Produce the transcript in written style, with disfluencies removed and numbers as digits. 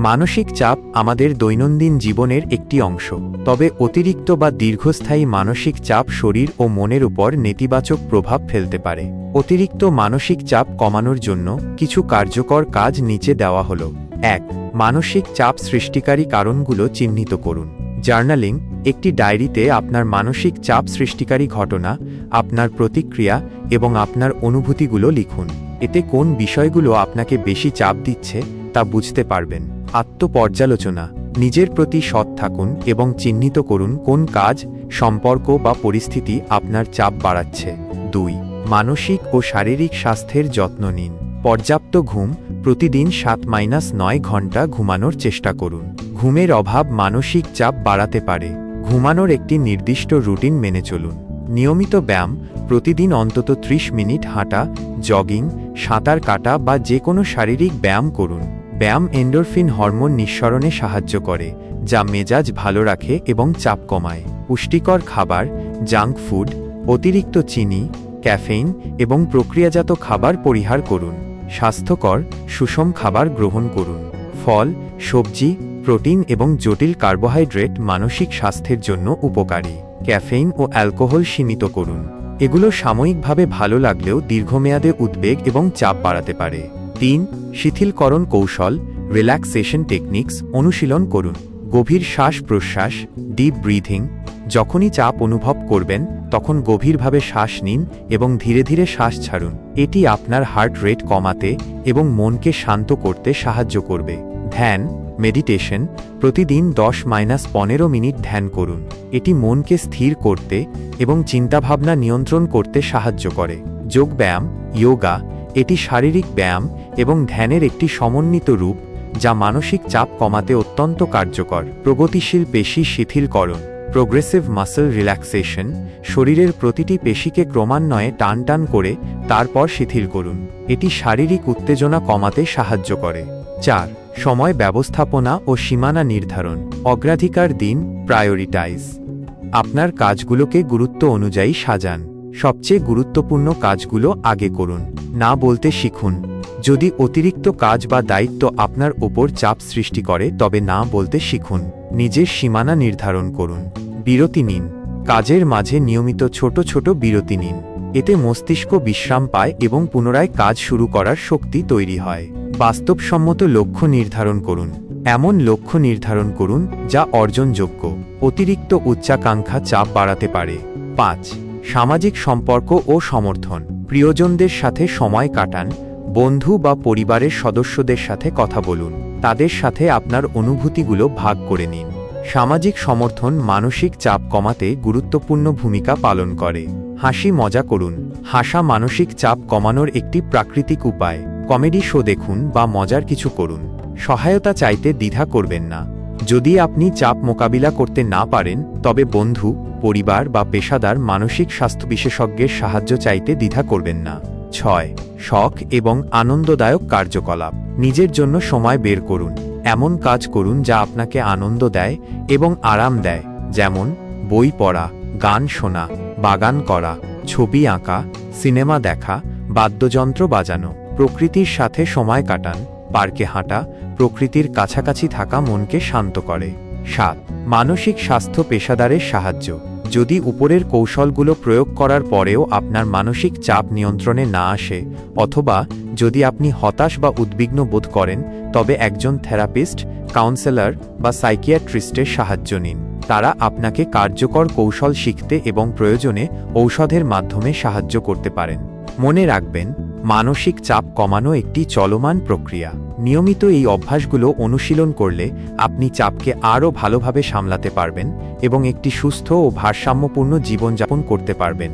মানসিক চাপ আমাদের দৈনন্দিন জীবনের একটি অংশ, তবে অতিরিক্ত বা দীর্ঘস্থায়ী মানসিক চাপ শরীর ও মনের উপর নেতিবাচক প্রভাব ফেলতে পারে। অতিরিক্ত মানসিক চাপ কমানোর জন্য কিছু কার্যকর কাজ নিচে দেওয়া হলো। 1. মানসিক চাপ সৃষ্টিকারী কারণগুলো চিহ্নিত করুন। জার্নালিং, একটি ডায়েরিতে আপনার মানসিক চাপ সৃষ্টিকারী ঘটনা, আপনার প্রতিক্রিয়া এবং আপনার অনুভূতিগুলো লিখুন। এতে কোন বিষয়গুলো আপনাকে বেশি চাপ দিচ্ছে তা বুঝতে পারবেন। আত্মপর্যালোচনা, নিজের প্রতি সৎ থাকুন এবং চিহ্নিত করুন কোন কাজ, সম্পর্ক বা পরিস্থিতি আপনার চাপ বাড়াচ্ছে। 2. মানসিক ও শারীরিক স্বাস্থ্যের যত্ন নিন। পর্যাপ্ত ঘুম, প্রতিদিন 7-9 ঘন্টা ঘুমানোর চেষ্টা করুন। ঘুমের অভাব মানসিক চাপ বাড়াতে পারে। ঘুমানোর একটি নির্দিষ্ট রুটিন মেনে চলুন। নিয়মিত ব্যায়াম, প্রতিদিন অন্তত 30 মিনিট হাঁটা, জগিং, সাঁতার কাটা বা যে কোনো শারীরিক ব্যায়াম করুন। ব্যায়াম এন্ডোরফিন হরমোন নিঃসরণে সাহায্য করে, যা মেজাজ ভালো রাখে এবং চাপ কমায়। পুষ্টিকর খাবার, জাঙ্ক ফুড, অতিরিক্ত চিনি, ক্যাফেইন এবং প্রক্রিয়াজাত খাবার পরিহার করুন। স্বাস্থ্যকর, সুষম খাবার গ্রহণ করুন। ফল, সবজি, প্রোটিন এবং জটিল কার্বোহাইড্রেট মানসিক স্বাস্থ্যের জন্য উপকারী। ক্যাফেইন ও অ্যালকোহল সীমিত করুন। এগুলো সাময়িকভাবে ভালো লাগলেও দীর্ঘমেয়াদে উদ্বেগ এবং চাপ বাড়াতে পারে। 3. শিথিলকরণ কৌশল, রিল্যাক্সেশন টেকনিক্স অনুশীলন করুন। গভীর শ্বাস প্রশ্বাস, ডিপ ব্রিথিং। যখনই চাপ অনুভব করবেন তখন গভীরভাবে শ্বাস নিন এবং ধীরে ধীরে শ্বাস ছাড়ুন। এটি আপনার হার্ট রেট কমাতে এবং মনকে শান্ত করতে সাহায্য করবে। ধ্যান, মেডিটেশন, প্রতিদিন 10-15 মিনিট ধ্যান করুন। এটি মনকে স্থির করতে এবং চিন্তাভাবনা নিয়ন্ত্রণ করতে সাহায্য করে। যোগব্যায়াম, যোগা, এটি শারীরিক ব্যায়াম এবং ধ্যানের একটি সমন্বিত রূপ যা মানসিক চাপ কমাতে অত্যন্ত কার্যকর। প্রগতিশীল পেশি শিথিলকরণ, প্রোগ্রেসিভ মাসল রিল্যাক্সেশন, শরীরের প্রতিটি পেশিকে ক্রমান্বয়ে টান করে তারপর শিথিল করুন। এটি শারীরিক উত্তেজনা কমাতে সাহায্য করে। 4. সময় ব্যবস্থাপনা ও সীমানা নির্ধারণ। অগ্রাধিকার দিন, প্রায়োরিটাইজ। আপনার কাজগুলোকে গুরুত্ব অনুযায়ী সাজান। সবচেয়ে গুরুত্বপূর্ণ কাজগুলো আগে করুন। না বলতে শিখুন। যদি অতিরিক্ত কাজ বা দায়িত্ব আপনার ওপর চাপ সৃষ্টি করে তবে না বলতে শিখুন। নিজের সীমানা নির্ধারণ করুন। বিরতি নিন। কাজের মাঝে নিয়মিত ছোট ছোট বিরতি নিন। এতে মস্তিষ্ক বিশ্রাম পায় এবং পুনরায় কাজ শুরু করার শক্তি তৈরি হয়। বাস্তবসম্মত লক্ষ্য নির্ধারণ করুন। এমন লক্ষ্য নির্ধারণ করুন যা অর্জনযোগ্য। অতিরিক্ত উচ্চাকাঙ্ক্ষা চাপ বাড়াতে পারে। 5. সামাজিক সম্পর্ক ও সমর্থন। প্রিয়জনদের সাথে সময় কাটান। বন্ধু বা পরিবারের সদস্যদের সাথে কথা বলুন। তাদের সাথে আপনার অনুভূতিগুলো ভাগ করে নিন। সামাজিক সমর্থন মানসিক চাপ কমাতে গুরুত্বপূর্ণ ভূমিকা পালন করে। হাসি মজা করুন। হাসা মানসিক চাপ কমানোর একটি প্রাকৃতিক উপায়। কমেডি শো দেখুন বা মজার কিছু করুন। সহায়তা চাইতে দ্বিধা করবেন না। যদি আপনি চাপ মোকাবিলা করতে না পারেন তবে বন্ধু, পরিবার বা পেশাদার মানসিক স্বাস্থ্য বিশেষজ্ঞের সাহায্য চাইতে দ্বিধা করবেন না। 6. শখ এবং আনন্দদায়ক কার্যকলাপ। নিজের জন্য সময় বের করুন। এমন কাজ করুন যা আপনাকে আনন্দ দেয় এবং আরাম দেয়, যেমন বই পড়া, গান শোনা, বাগান করা, ছবি আঁকা, সিনেমা দেখা, বাদ্যযন্ত্র বাজানো। প্রকৃতির সাথে সময় কাটান। পার্কে হাঁটা, প্রকৃতির কাছাকাছি থাকা মনকে শান্ত করে। 7. মানসিক স্বাস্থ্য পেশাদারের সাহায্য। যদি উপরের কৌশলগুলো প্রয়োগ করার পরেও আপনার মানসিক চাপ নিয়ন্ত্রণে না আসে, অথবা যদি আপনি হতাশ বা উদ্বিগ্ন বোধ করেন, তবে একজন থেরাপিস্ট, কাউন্সেলর বা সাইকিয়াট্রিস্টের সাহায্য নিন। তারা আপনাকে কার্যকর কৌশল শিখতে এবং প্রয়োজনে ঔষধের মাধ্যমে সাহায্য করতে পারেন। মনে রাখবেন, মানসিক চাপ কমানো একটি চলমান প্রক্রিয়া। নিয়মিত এই অভ্যাসগুলো অনুশীলন করলে আপনি চাপকে আরও ভালোভাবে সামলাতে পারবেন এবং একটি সুস্থ ও ভারসাম্যপূর্ণ জীবনযাপন করতে পারবেন।